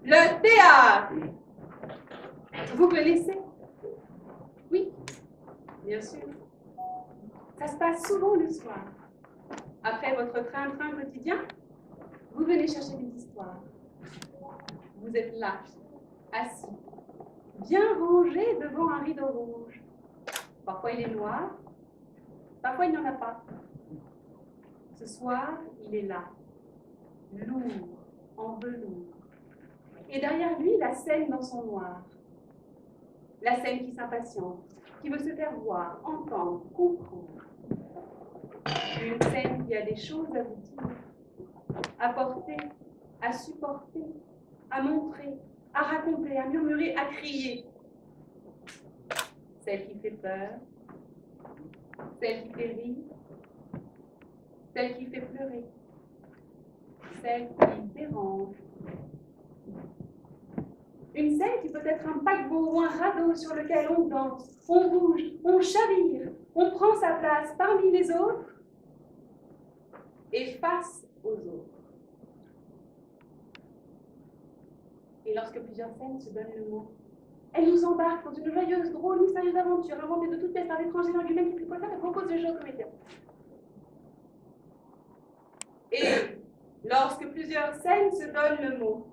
Le théâtre. Vous connaissez? Oui, bien sûr. Ça se passe souvent le soir. Après votre train-train quotidien, vous venez chercher des histoires. Vous êtes là, assis, bien rangé devant un rideau rouge. Parfois il est noir, parfois il n'y en a pas. Ce soir, il est là, lourd, en velours. Et derrière lui, la scène dans son noir. La scène qui s'impatiente, qui veut se faire voir, entendre, comprendre. Une scène qui a des choses à vous dire, à porter, à supporter, à montrer, à raconter, à murmurer, à crier. Celle qui fait peur, celle qui fait rire, celle qui fait pleurer, celle qui dérange. Une scène qui peut être un paquebot ou un radeau sur lequel on danse, on bouge, on chavire, on prend sa place parmi les autres et face aux autres. Et lorsque plusieurs scènes se donnent le mot, elles nous embarquent dans une joyeuse, drôle, mystérieuse aventure inventée de toutes pièces par l'étranger dans lui-même qui tricote et propose le jeu aux comédiens. Et lorsque plusieurs scènes se donnent le mot,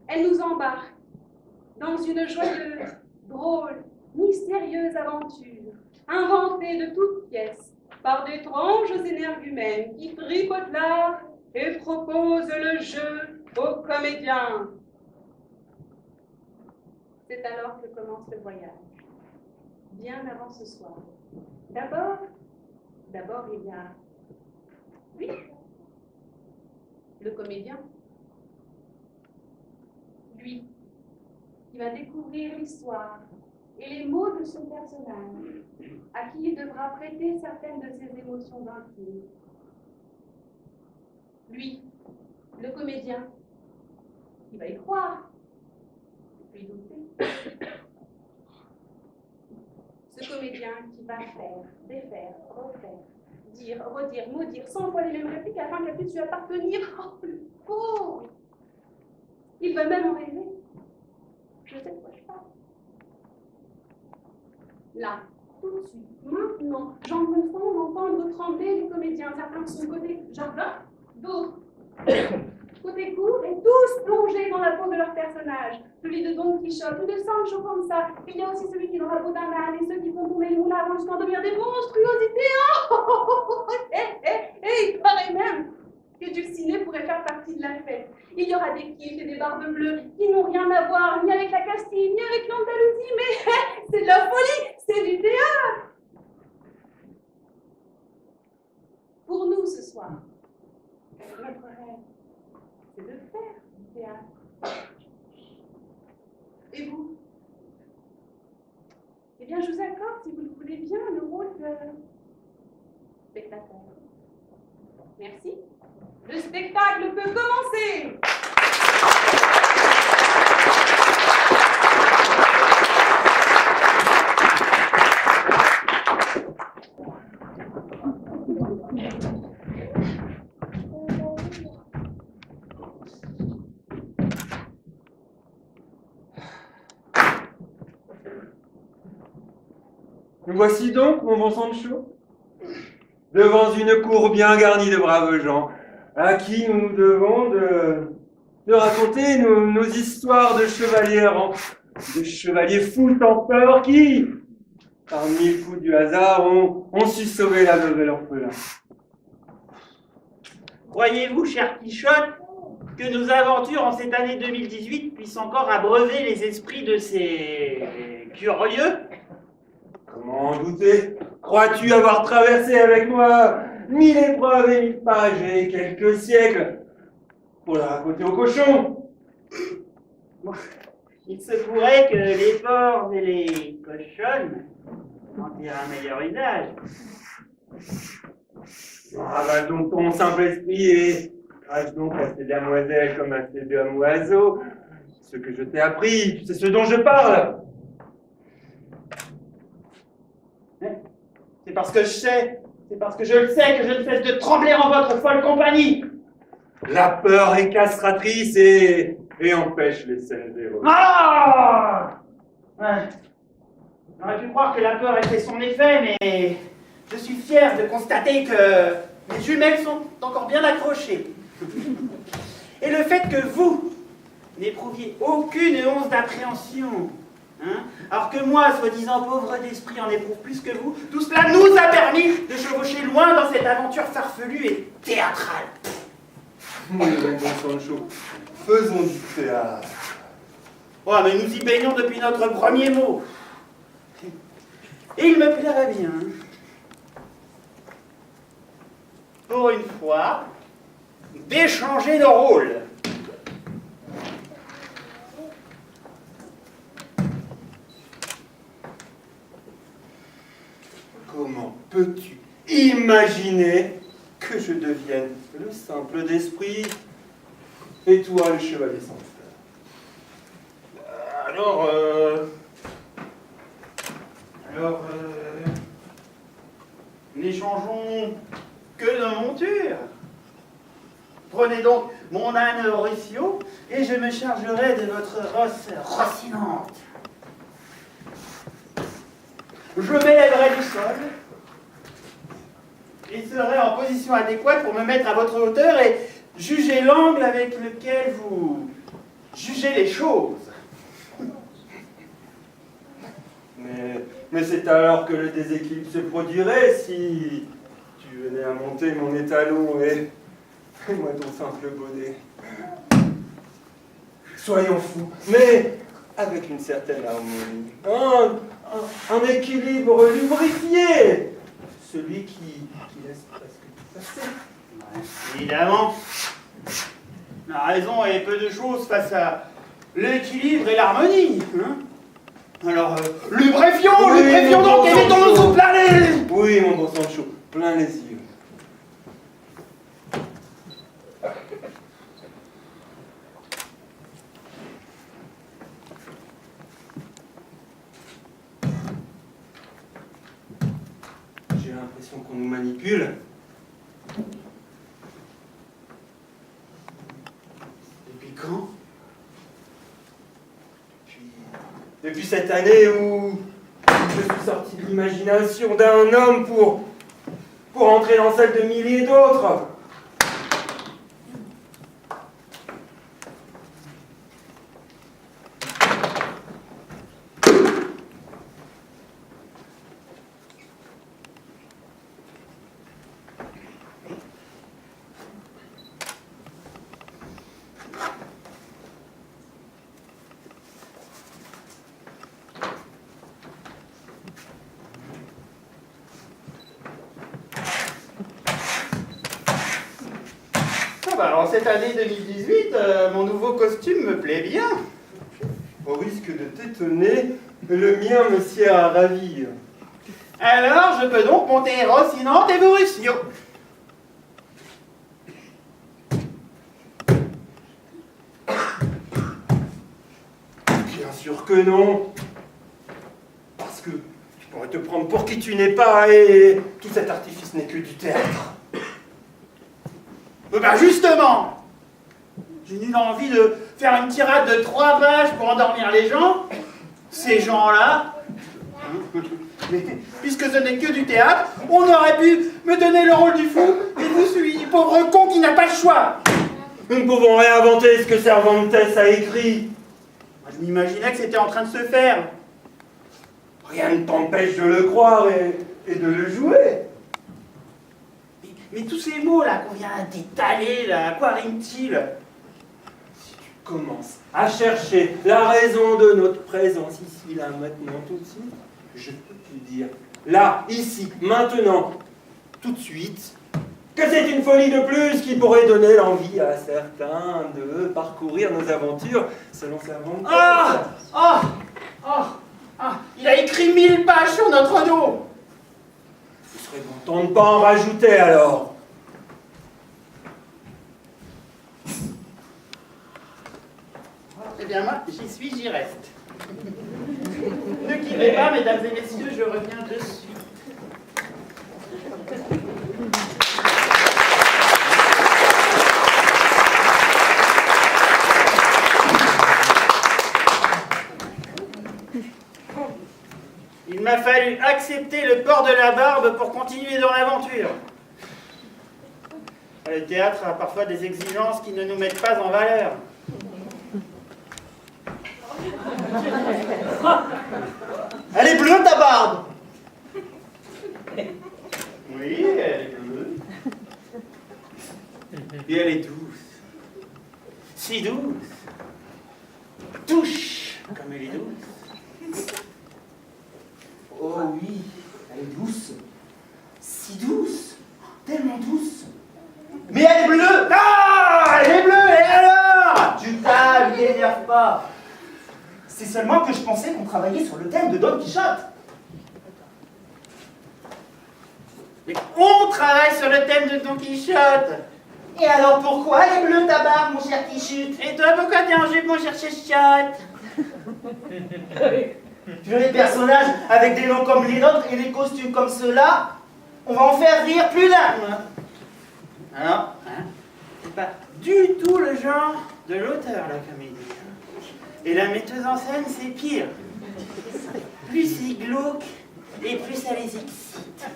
elles nous embarquent dans une joyeuse, drôle, mystérieuse aventure, inventée de toutes pièces par d'étranges énergumènes qui tricotent l'art et proposent le jeu aux comédiens. C'est alors que commence le voyage, bien avant ce soir. D'abord, il y a lui, le comédien. Lui, qui va découvrir l'histoire et les mots de son personnage, à qui il devra prêter certaines de ses émotions intimes. Lui, le comédien, qui va y croire, puis douter. Ce comédien qui va faire, défaire, refaire, dire, redire, maudire, 100 fois les mêmes répliques afin qu'elle puisse lui appartenir. Oh, le pauvre! Il va même en rêver. Je sais de quoi je parle. Là, tout de suite, maintenant, j'en confonds d'entendre trembler les comédiens, certains sont côté jardin, d'autres côté cour, et tous plongés dans la peau de leur personnage. Celui de Don Quichotte ou de Sancho Panza. Il y a aussi celui qui est dans la peau d'un âne et ceux qui font tourner le moulin avant jusqu'à en devenir des monstruosités. Et il paraît même que Dulcinée pourrait faire partie de la fête. Il y aura des kilts et des barbes bleues qui n'ont rien à voir ni avec la Castille, ni avec l'Andalousie, mais c'est de la folie, c'est du théâtre. Pour nous ce soir, notre rêve, c'est de faire du théâtre. Et vous? Eh bien, je vous accorde, si vous le voulez bien, le rôle de spectateur. Merci. Le spectacle peut commencer. Nous voici donc, mon bon Sancho, devant une cour bien garnie de braves gens, à qui nous devons de raconter nos histoires de chevaliers errants, de chevaliers fous sans peur qui, par mille coups du hasard, ont su sauver la veuve et l'orphelin. Croyez-vous, cher Quichotte, que nos aventures en cette année 2018 puissent encore abreuver les esprits de ces curieux? Comment en douter? Crois-tu avoir traversé avec moi 1000 épreuves et 1000 pages et quelques siècles pour la raconter aux cochons? Il se pourrait que les porcs et les cochonnes en tirent un meilleur usage. Ravale donc ton simple esprit et crache donc à ces damoiselles comme à ces damoiseaux. Ce que je t'ai appris, tu sais ce dont je parle. C'est parce que je sais, C'est parce que je le sais que je ne cesse de trembler en votre folle compagnie. La peur est castratrice et empêche les scènes héroïques. Ah! Ouais. J'aurais pu croire que la peur ait fait son effet, mais je suis fier de constater que mes jumelles sont encore bien accrochées. Et le fait que vous n'éprouviez aucune once d'appréhension, hein, alors que moi, soi-disant pauvre d'esprit, en éprouve plus que vous, tout cela nous a permis de chevaucher loin dans cette aventure farfelue et théâtrale. Oui, mon bon Sancho, faisons du théâtre. Oh, mais nous y baignons depuis notre premier mot. Et il me plairait bien, pour une fois, d'échanger de rôle. Comment peux-tu imaginer que je devienne le simple d'esprit et toi le chevalier sans fleur? Alors, n'échangeons que de monture. Prenez donc mon âne Horatio et je me chargerai de votre rosse rossinante. Je m'élèverai du sol et serai en position adéquate pour me mettre à votre hauteur et juger l'angle avec lequel vous jugez les choses. Mais c'est alors que le déséquilibre se produirait si tu venais à monter mon étalon et moi ton simple bonnet. Soyons fous, mais avec une certaine harmonie. Un équilibre lubrifié. Celui qui laisse presque tout passer. Ouais, évidemment. La raison est peu de choses face à l'équilibre et l'harmonie. Hein. Alors, lubrifions donc et mettons-nous sous plein les... Oui, mon bon Sancho, plein les yeux. J'ai l'impression qu'on nous manipule. Depuis quand? Depuis cette année où je suis sorti de l'imagination d'un homme pour entrer dans celle de milliers d'autres. Alors cette année 2018, mon nouveau costume me plaît bien. Au risque de t'étonner, le mien me sert à ravir. Alors je peux donc monter Rocinante et Borussio. Bien sûr que non. Parce que tu pourrais te prendre pour qui tu n'es pas et tout cet artifice n'est que du théâtre. Ben justement, j'ai eu envie de faire une tirade de 3 pages pour endormir les gens. Ces gens-là, puisque ce n'est que du théâtre, on aurait pu me donner le rôle du fou et vous celui du pauvre con qui n'a pas le choix. Nous ne pouvons réinventer ce que Cervantes a écrit. Moi, je m'imaginais que c'était en train de se faire. Rien ne t'empêche de le croire et de le jouer. Mais tous ces mots-là qu'on vient d'étaler, là, à quoi riment-ils? Si tu commences à chercher la raison de notre présence ici, là, maintenant, tout de suite, je peux te dire, là, ici, maintenant, tout de suite, que c'est une folie de plus qui pourrait donner l'envie à certains de parcourir nos aventures selon Cervantes. Il a écrit 1000 pages sur notre dos. Ce serait bon temps de ne pas en rajouter alors. Eh bien moi, j'y suis, j'y reste. Ne quittez pas, mesdames et messieurs, je reviens de suite. accepter le port de la barbe pour continuer dans l'aventure. Le théâtre a parfois des exigences qui ne nous mettent pas en valeur. Elle est bleue, ta barbe! Oui, elle est bleue. Et elle est douce. Si douce. Touche comme elle est douce. Oh oui, elle est douce. Si douce. Tellement douce. Mais elle est bleue! Ah, elle est bleue, et alors? Du calme, t'énerve pas. C'est seulement que je pensais qu'on travaillait sur le thème de Don Quichotte. Mais on travaille sur le thème de Don Quichotte. Et alors pourquoi elle est bleue, ta barbe, mon cher Quichotte? Et toi, pourquoi t'es en jupe, mon cher Chichotte? Tu veux les personnages avec des noms comme les nôtres et des costumes comme ceux-là, on va en faire rire plus d'un. Alors, c'est pas du tout le genre de l'auteur, la comédie. Et la metteuse en scène, c'est pire. Plus c'est glauque, et plus ça les excite.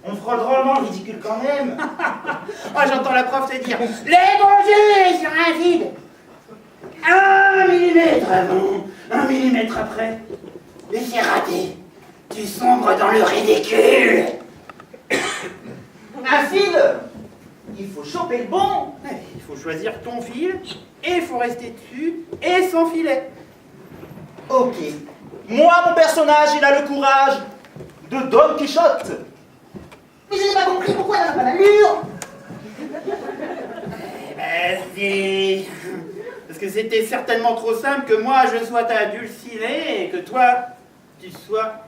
On fera drôlement le ridicule quand même. Ah, j'entends la prof te dire « Les bons sur un vide !» 1 millimètre avant, 1 millimètre après. Et c'est raté. Tu sombres dans le ridicule. Un fil, il faut choper le bon. Il faut choisir ton fil, et il faut rester dessus, et sans filet. Ok. Moi, mon personnage, il a le courage de Don Quichotte. Mais je n'ai pas compris pourquoi elle n'a pas l'allure. Eh ben, c'est... Parce que c'était certainement trop simple que moi, je sois ta dulcinée, et que toi, tu sois...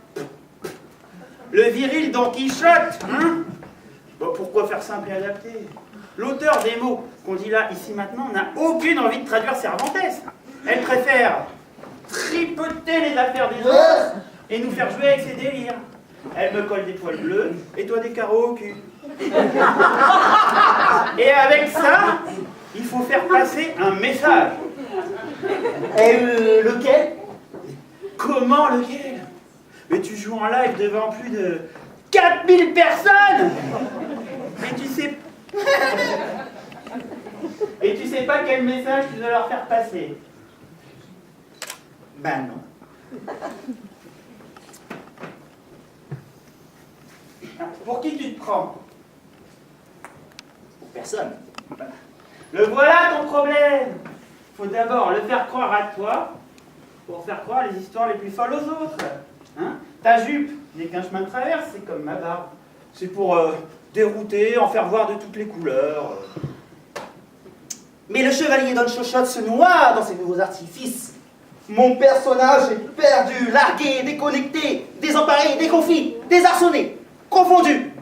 le viril Don Quichotte, hein? Bon, pourquoi faire simple et adapté? L'auteur des mots qu'on dit là, ici, maintenant, n'a aucune envie de traduire Cervantes. Elle préfère tripoter les affaires des autres et nous faire jouer avec ses délires. Elle me colle des poils bleus et toi des carreaux au cul. Et avec ça, il faut faire passer un message. Et lequel? Comment lequel? Mais tu joues en live devant plus de 4000 personnes. Et tu sais... Et tu sais pas quel message tu dois leur faire passer. Ben non. Pour qui tu te prends? Pour personne. Le voilà ton problème. Faut d'abord le faire croire à toi pour faire croire les histoires les plus folles aux autres. Hein? Ta jupe n'est qu'un chemin de traverse, c'est comme ma barbe. C'est pour dérouter, en faire voir de toutes les couleurs. Mais le chevalier Don Quichotte se noie dans ses nouveaux artifices. Mon personnage est perdu, largué, déconnecté, désemparé, déconfit, désarçonné, confondu.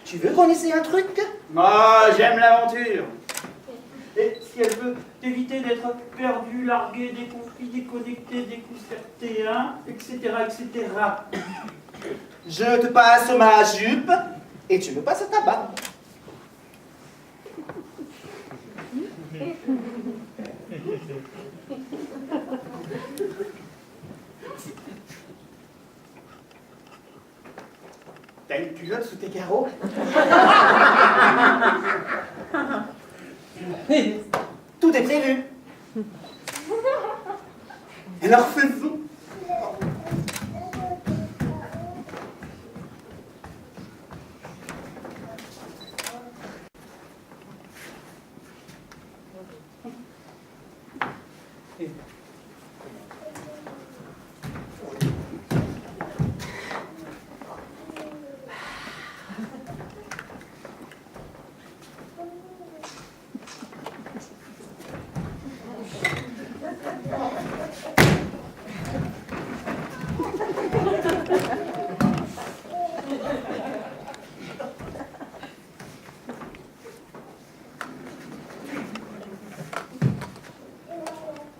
Tu veux qu'on essaie un truc? Moi, j'aime l'aventure. Et si elle veut éviter d'être perdu, largué, déconfit, déconnecté, déconcerté, hein, etc., etc. Je te passe ma jupe et tu me passes ta barbe. T'as une culotte sous tes carreaux? Tout est prévu. Alors faisons.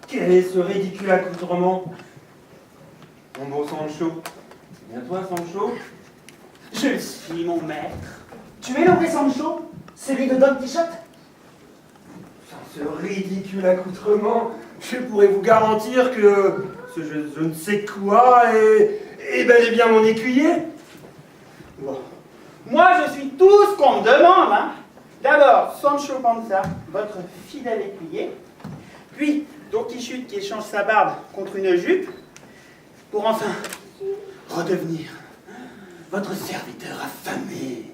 Quel est ce ridicule accoutrement? Mon beau Sancho. C'est bien toi, Sancho? Je suis mon maître. Tu es le vrai Sancho? Celui de Don Quichotte? Sans ce ridicule accoutrement, je pourrais vous garantir que je ne sais quoi est bel et bien mon écuyer. Bon. Moi, je suis tout ce qu'on me demande. Hein. D'abord, Sancho Panza, votre fidèle écuyer. Puis, Don Quichotte qui échange sa barbe contre une jupe. Pour enfin redevenir votre serviteur affamé.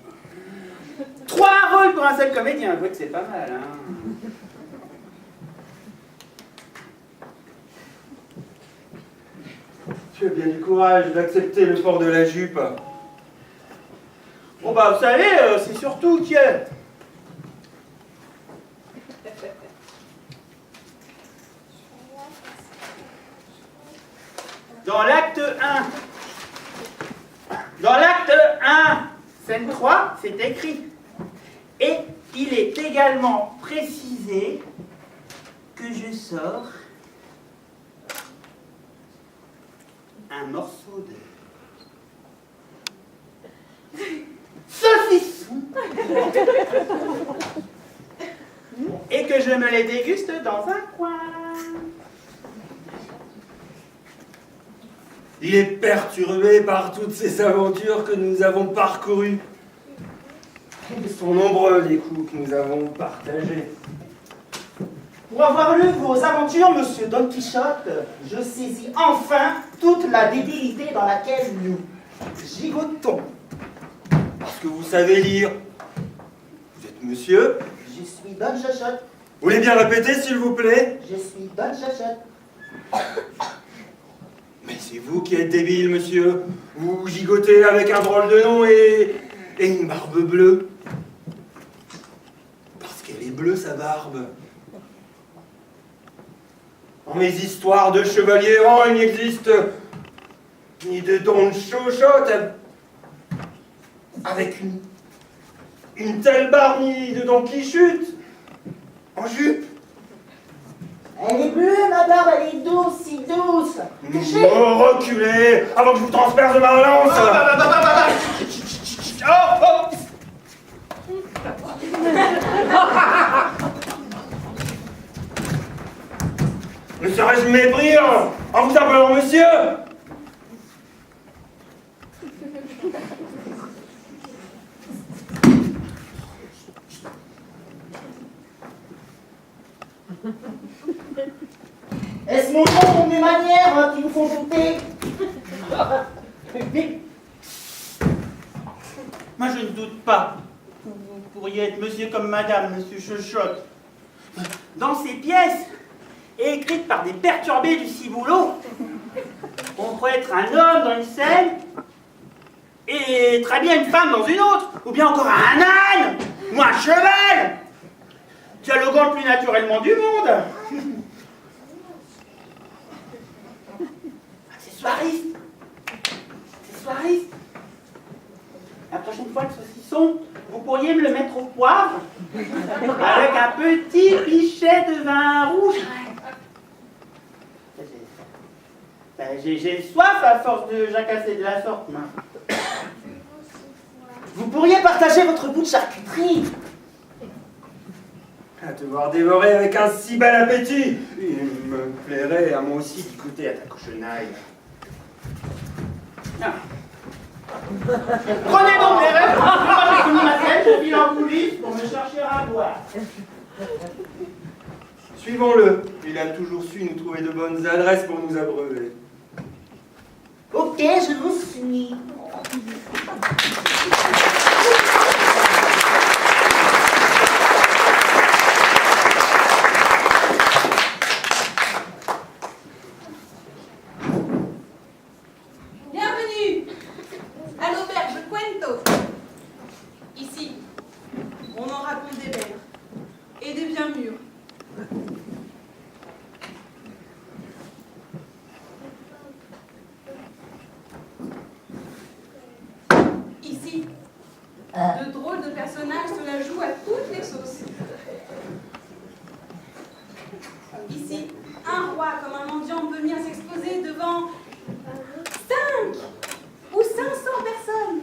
3 rôles pour un seul comédien. Avouez que c'est pas mal. Hein. Tu as bien du courage d'accepter le port de la jupe. Bon bah vous savez, c'est surtout que... Dans l'acte 1, scène 3, c'est écrit. Et il est également précisé que je sors un morceau de saucisson et que je me les déguste dans un coin. Il est perturbé par toutes ces aventures que nous avons parcourues. Ils sont nombreux les coups que nous avons partagés. Pour avoir lu vos aventures, monsieur Don Quichotte, je saisis enfin toute la débilité dans laquelle nous gigotons. Parce que vous savez lire. Vous êtes monsieur? Je suis Don Chochotte. Vous voulez bien répéter, s'il vous plaît? Je suis Don Chochotte. Mais c'est vous qui êtes débile, monsieur. Vous gigotez avec un drôle de nom et une barbe bleue. Parce qu'elle est bleue, sa barbe. Dans mes histoires de chevaliers errants, il n'existe ni de Don Chochotte avec une telle barbe, ni de Don Quichotte en jupe. Elle est bleue, ma barbe, elle est douce, si douce. Touchez. Oh, reculez avant que je vous transperce de ma lance. Ne serais-je mépris en vous appelant monsieur? Est-ce mon nom ou mes manières qui vous font douter? Moi, je ne doute pas que vous pourriez être monsieur comme madame, monsieur Chochotte. Dans ces pièces, écrites par des perturbés du ciboulot, on peut être un homme dans une scène et très bien une femme dans une autre, ou bien encore un âne ou un cheval, dialoguant le plus naturellement du monde. Accessoiriste. Accessoiriste. La prochaine fois, le saucisson, vous pourriez me le mettre au poivre avec un petit pichet de vin rouge. J'ai soif à force de jacasser de la sorte, moi. Vous pourriez partager votre bout de charcuterie. À te voir dévorer avec un si bel appétit, il me plairait à moi aussi d'y goûter à ta cochonaille. Ah. Prenez donc les rêves, moi j'ai fini ma scène, je file en coulisses pour me chercher à boire. Suivons-le, il a toujours su nous trouver de bonnes adresses pour nous abreuver. Ok, je vous suis. Bienvenue à l'auberge Cuento. Ici, on en raconte des belles et des bien mûres. Ici, de drôles de personnages se la jouent à toutes les sauces. Ici, un roi comme un mendiant peut venir s'exposer devant 5 ou 500 personnes.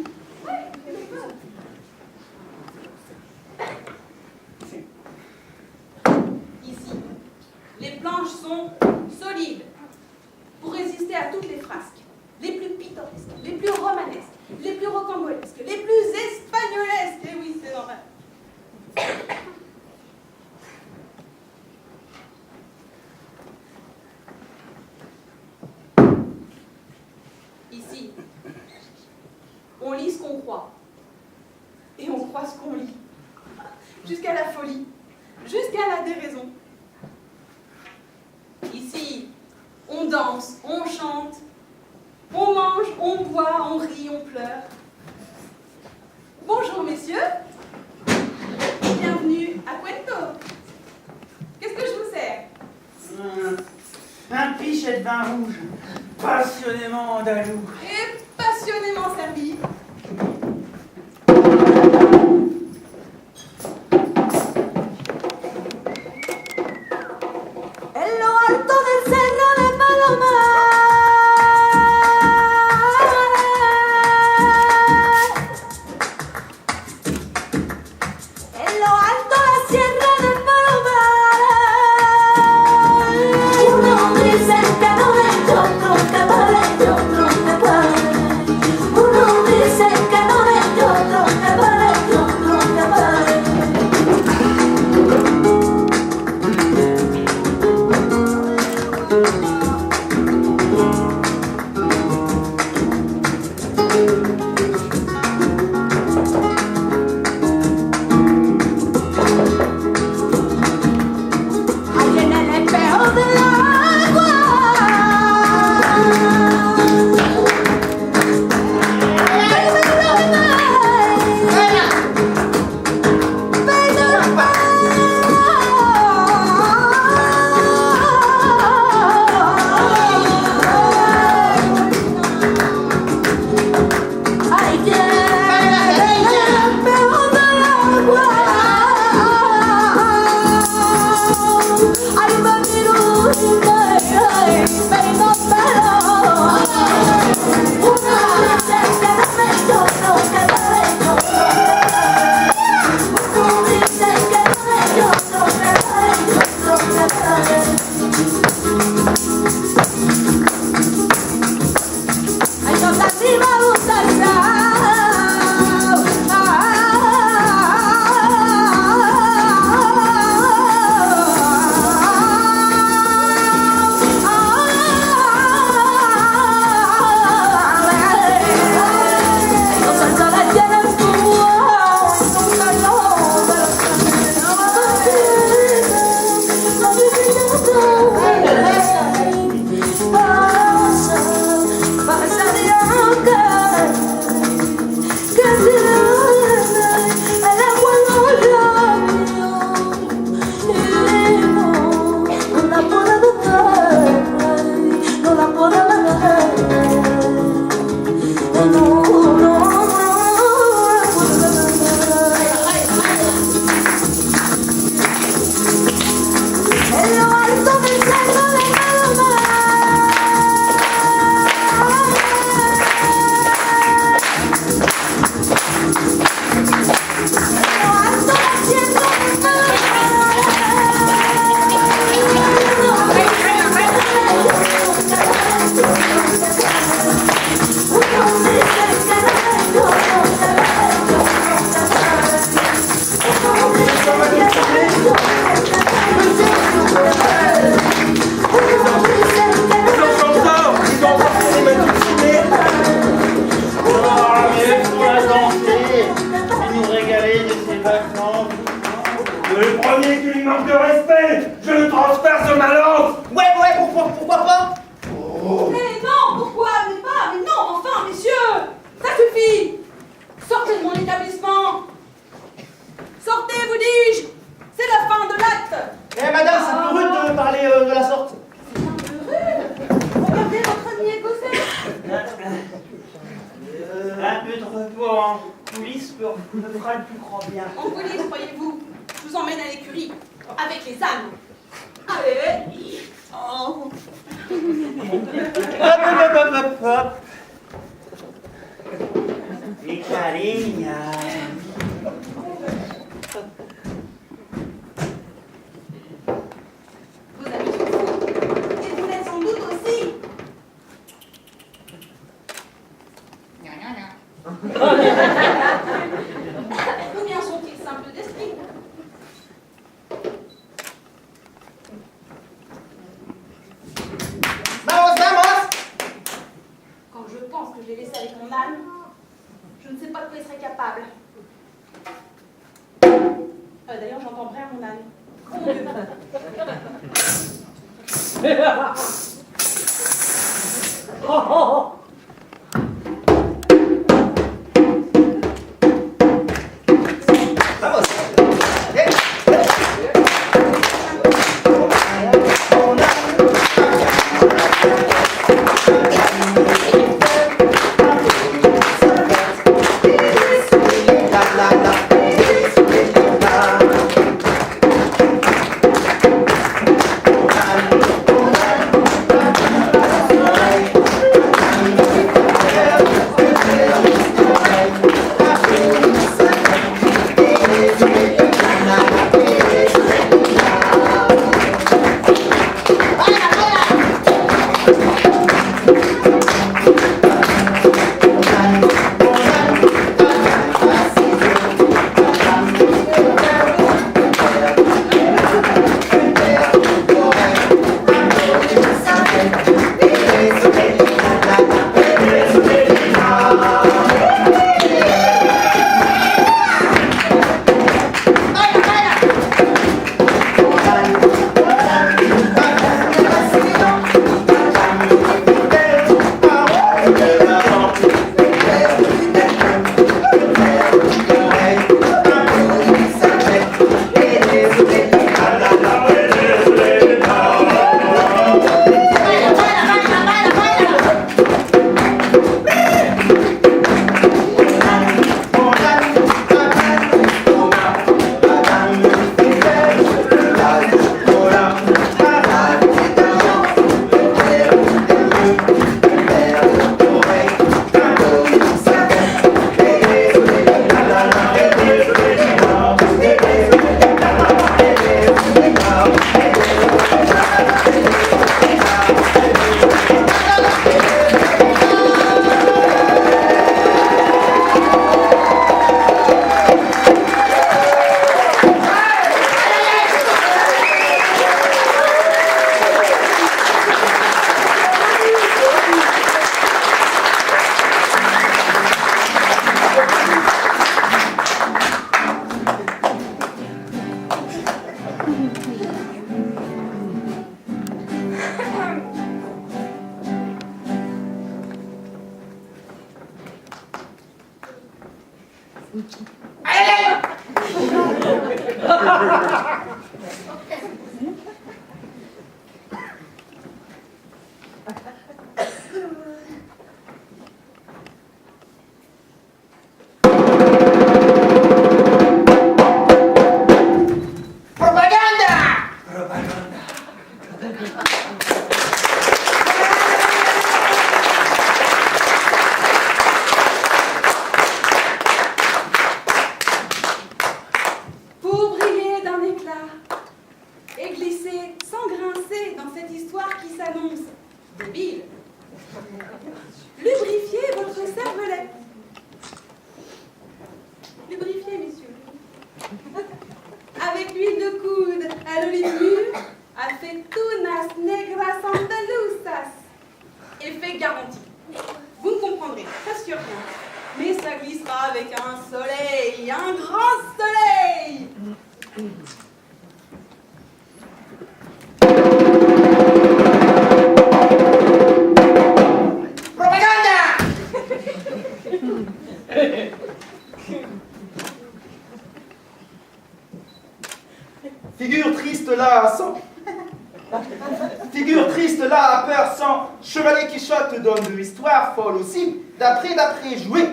Ici, les planches sont solides pour résister et on croit ce qu'on lit. Jusqu'à la folie, jusqu'à la déraison. Ici, on danse, on chante, on mange, on boit, on rit, on pleure. Bonjour messieurs, bienvenue à Cuento. Qu'est-ce que je vous sers? Un pichet de vin rouge, passionnément andalou. Et passionnément servi. En lo alto del cerro de Palomar, en lo alto la sierra de Palomar, uno dice que no es otro que vale, otro que vale. Uno dice que no es otro que vale, otro que vale. Ahí en el espejo del agua, Le premier qui lui manque de respect, je le transperce de ma lance. Ouais, pourquoi pas? Mais non, pourquoi? Mais non, enfin, messieurs, ça suffit. Sortez de mon établissement. Sortez, vous dis-je. C'est la fin de l'acte. Eh madame, c'est plus rude de parler de la sorte. C'est un peu rude. Regardez votre niais gossé. Un peu de repos en coulisses me fera le plus grand bien. En coulisses, croyez-vous? Je vous emmène à l'écurie avec les ânes. Allez. Oh. Hop. Mi cariña. Vos amis sont fous. Et vous l'êtes sans doute aussi. Ou bien sont-ils simples d'esprit? Vamos! Quand je pense que je l'ai laissé avec mon âne, je ne sais pas de quoi il serait capable. D'ailleurs, j'entends brère mon âne. Mon Dieu. Vamos. Pour briller d'un éclat et glisser sans grincer dans cette histoire qui s'annonce débile, lubrifiez votre cervelet. Lubrifiez, messieurs. Avec l'huile de coude à l'olive mûre, aceitunas negras andaluzas. Effet garanti. Vous ne comprendrez presque rien, mais ça glissera avec un soleil, un grand soleil. Figure triste là, sans... Figure triste là, à peur sans... Chevalier Quichotte donne de histoire folle aussi, d'après jouer.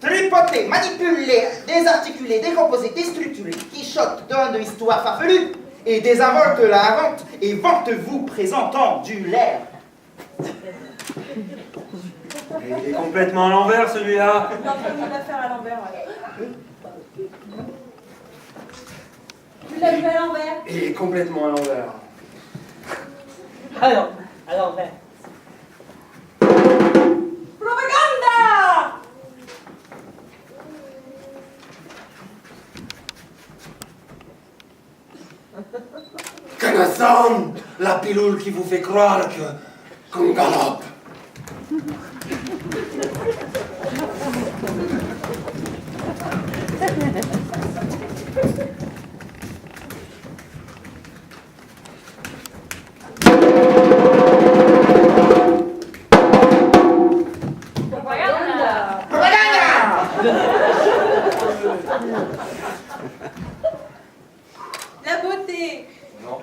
Tripoté, manipulé, désarticulé, décomposé, déstructuré. Quichotte donne de histoire farfelue, et désinvolte la invente, et vante-vous présentant du l'air. Il est complètement à l'envers celui-là. On est en train de la faire à l'envers. Ouais. Tu l'as vu à l'envers? Il est complètement à l'envers. Alors, à l'envers. Propaganda! Canasson, la pilule qui vous fait croire qu'on galope. La beauté, Non.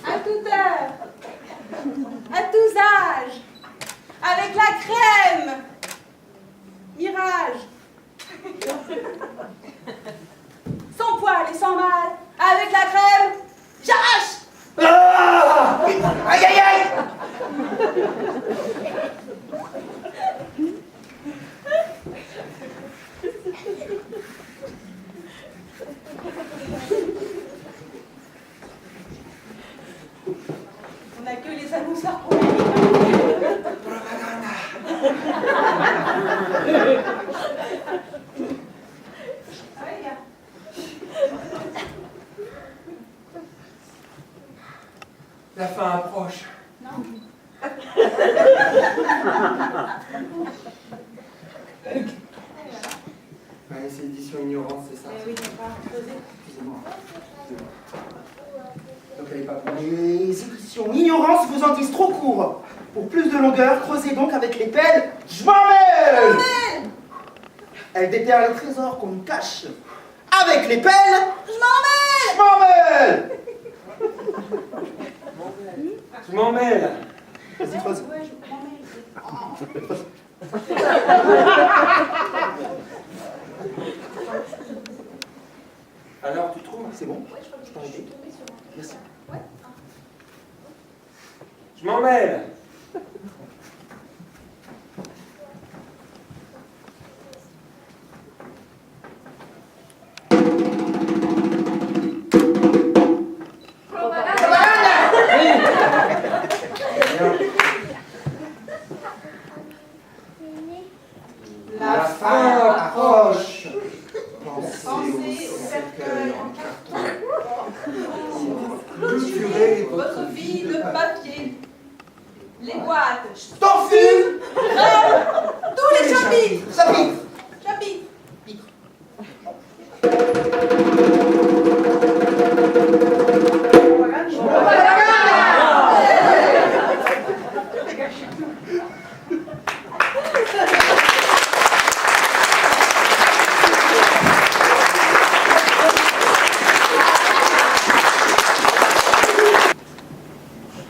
à toute heure, à tous âges, avec la crème, mirage, sans poil et sans mal, avec la crème, j'arrache. Ah! Aïe aïe aïe! On n'a que les annonceurs pour les Ah oui, gars. La fin approche. Ouais, c'est édition ignorante, c'est ça. Eh oui, t'as pas creusé. Excusez-moi. Donc elle est pas proche. Les éditions ignorance vous en disent trop court. Pour plus de longueur, creusez donc avec les pelles. Je m'en mêle! Elle déterre les trésors qu'on nous cache. Avec les pelles, Je m'en mêle. je m'en mêle! Je m'en mêle. Vas-y, creuse. Ouais, je m'en mêle. Alors, tu trouves? C'est bon? Ouais, je crois que Je peux je suis arrêter? tombée sur un... Merci. Ouais. Je m'en mêle. La fin approche. Pensez au cercueil en carton. Clôturez Votre vie de papier. Les boîtes. T'enfuis! Tous les chapitres. Chapitre! Chapitres.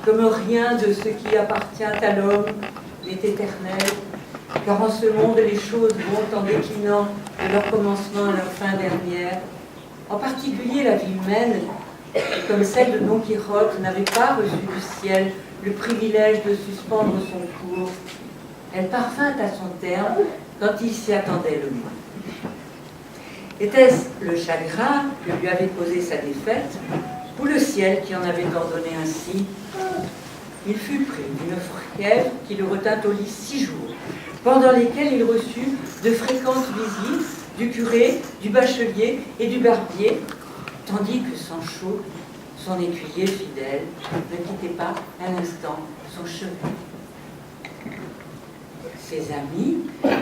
Comme rien de ce qui appartient à l'homme n'est éternel, car en ce monde les choses vont en déclinant de leur commencement à leur fin dernière. En particulier la vie humaine, comme celle de Don Quichotte, n'avait pas reçu du ciel le privilège de suspendre son cours. Elle parvint à son terme quand il s'y attendait le moins. Était-ce le chagrin que lui avait causé sa défaite, ou le ciel qui en avait ordonné ainsi? Il fut pris d'une fièvre qui le retint au lit 6 jours, pendant lesquels il reçut de fréquentes visites du curé, du bachelier et du barbier, tandis que Sancho, son écuyer fidèle, ne quittait pas un instant son chevet. Ses amis,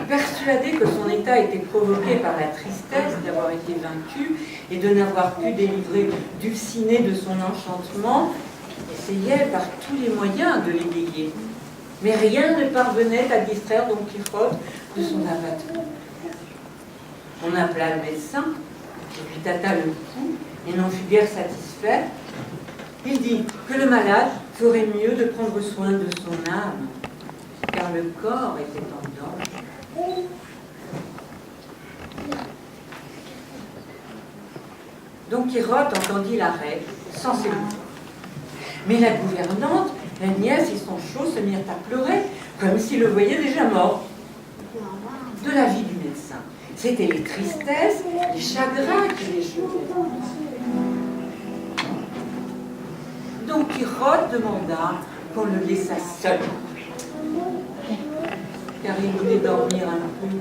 persuadés que son état était provoqué par la tristesse d'avoir été vaincu et de n'avoir pu délivrer Dulcinée de son enchantement, essayaient par tous les moyens de l'égayer. Mais rien ne parvenait à distraire Don Quichotte de son abattement. On appela le médecin, qui lui tâta le pouls et n'en fut guère satisfait. Il dit que le malade ferait mieux de prendre soin de son âme, car le corps était en danger. Don Quichotte entendit l'arrêt sans s'émouvoir. Mais la gouvernante, la nièce et Sancho se mirent à pleurer, comme s'ils le voyaient déjà mort. De la vie du médecin, c'était les tristesses, les chagrins qui les choquaient. Don Quichotte demanda qu'on le laissât seul, car il voulait dormir un peu.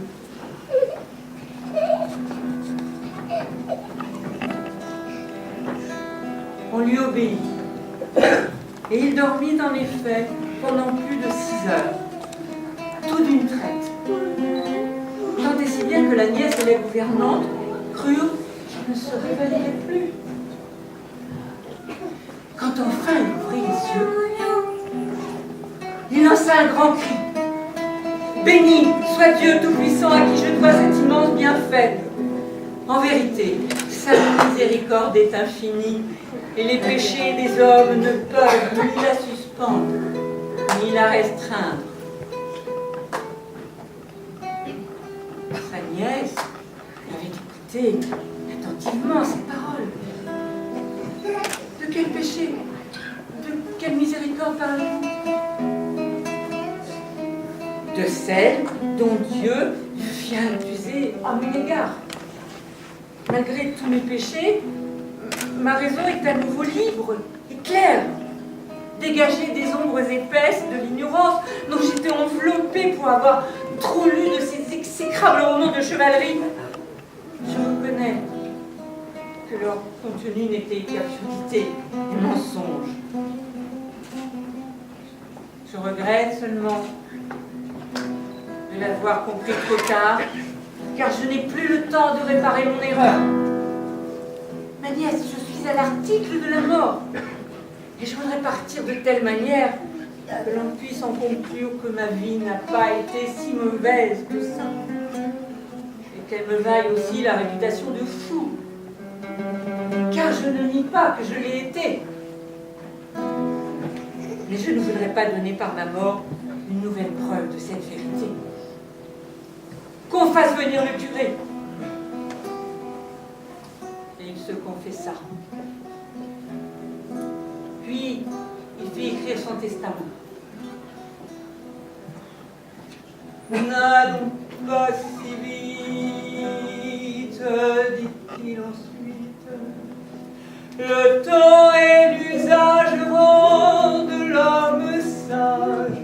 On lui obéit. Et il dormit en effet pendant plus de 6 heures, tout d'une traite. Tant et si bien que la nièce et la gouvernante crurent qu'il ne se réveillerait plus. Quand enfin il ouvrit les yeux, il lança un grand cri. Béni soit Dieu Tout-Puissant à qui je dois cet immense bienfait. En vérité, sa miséricorde est infinie, et les péchés des hommes ne peuvent ni la suspendre, ni la restreindre. Sa nièce avait écouté attentivement ces paroles. De quel péché? De quelle miséricorde parlez-vous? De celle dont Dieu vient d'user à mon égard. Malgré tous mes péchés, ma raison est à nouveau libre et claire, dégagée des ombres épaisses de l'ignorance dont j'étais enveloppée pour avoir trop lu de ces exécrables romans de chevalerie. Je reconnais que leur contenu n'était qu'absurdité et mensonge. Je regrette seulement de l'avoir compris trop tard, car je n'ai plus le temps de réparer mon erreur. Ma nièce, je suis à l'article de la mort, et je voudrais partir de telle manière que l'on puisse en conclure que ma vie n'a pas été si mauvaise que ça, et qu'elle me vaille aussi la réputation de fou, car je ne nie pas que je l'ai été. Mais je ne voudrais pas donner par ma mort une nouvelle preuve de cette vérité. Qu'on fasse venir le curé. Et il se confessa. Puis, il fit écrire son testament. N'allons pas si vite, dit-il ensuite. Le temps et l'usage rendent l'homme sage.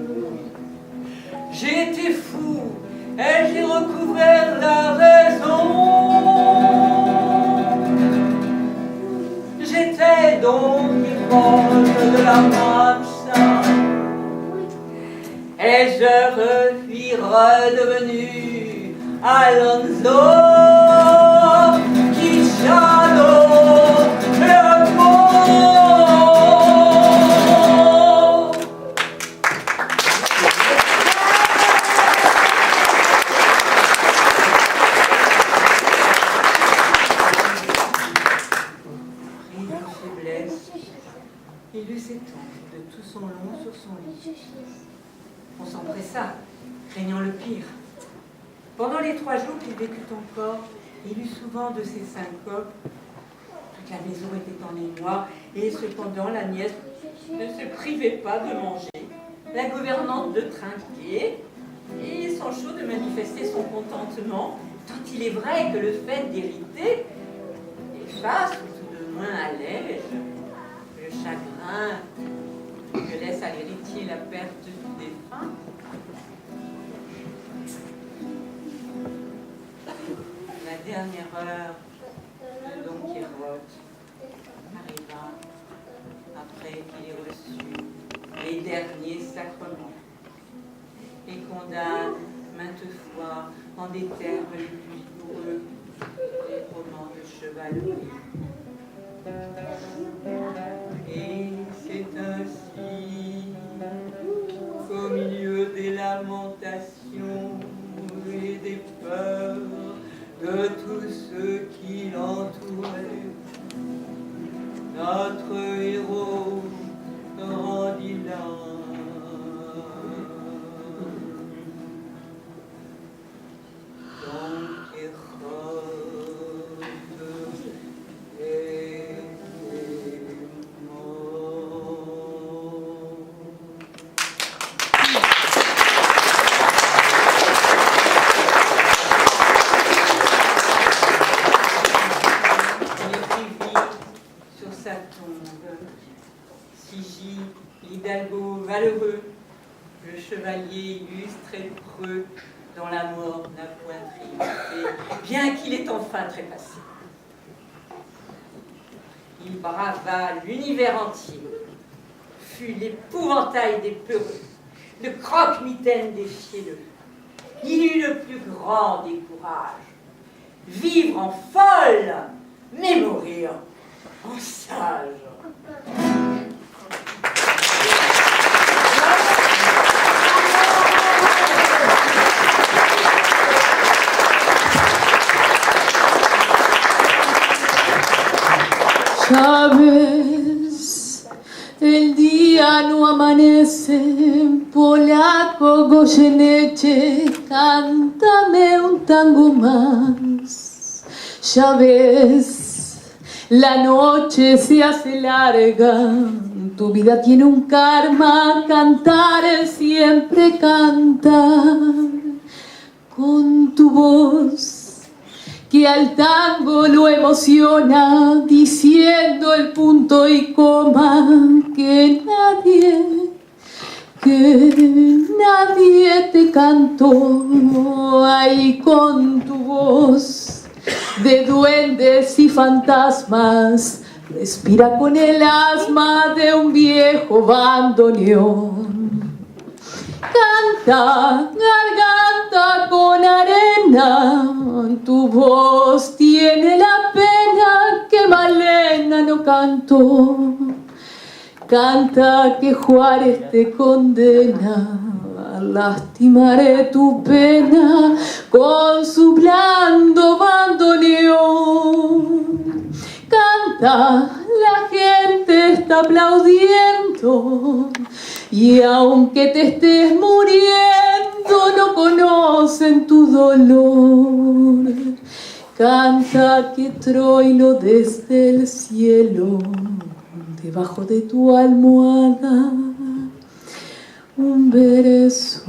J'étais fou, et j'ai recouvert la raison. J'étais donc ivrogne de la marche, et je suis redevenu Alonso Quixano le mot. Il lut ses temps de tout son long sur son lit. On s'empressa, craignant le pire. Pendant les 3 jours qu'il vécut encore, il eut souvent de ces syncopes. Toute la maison était en émoi, et cependant la nièce ne se privait pas de manger, la gouvernante de trinquer, et Sancho de manifester son contentement, tant il est vrai que le fait d'hériter efface, ou tout de moins allège, le chagrin que laisse à l'héritier la perte du défunt. La dernière heure de Don Quichotte arriva après qu'il ait reçu les derniers sacrements et condamne maintes fois en des termes les plus douloureux les romans de chevalerie. Et c'est ainsi qu'au milieu des lamentations et des peurs de tous ceux qui l'entouraient, notre héros rendit l'âme. Don Quichotte est l'hidalgo valeureux, le chevalier illustre et preux, dont la mort n'a point triomphé, bien qu'il ait enfin trépassé. Il brava l'univers entier, fut l'épouvantail des peureux, le croque-mitaine des fielleux. Il eut le plus grand des courages, vivre en folle, mais mourir en sage. Sabes, el día no amanece, polaco Goyeneche, cántame un tango más. Ya ves, la noche se hace larga, tu vida tiene un karma, cantar es siempre cantar. Con tu voz que al tango lo emociona, diciendo el punto y coma que nadie te cantó. Ahí con tu voz de duendes y fantasmas, respira con el asma de un viejo bandoneón. Canta, garganta con arena, tu voz tiene la pena que Malena no cantó. Canta que Juárez te condena, lastimaré tu pena con su blando bandoneón. Canta, la gente está aplaudiendo, y aunque te estés muriendo, no conocen tu dolor. Canta que Troilo desde el cielo, debajo de tu almohada, un verso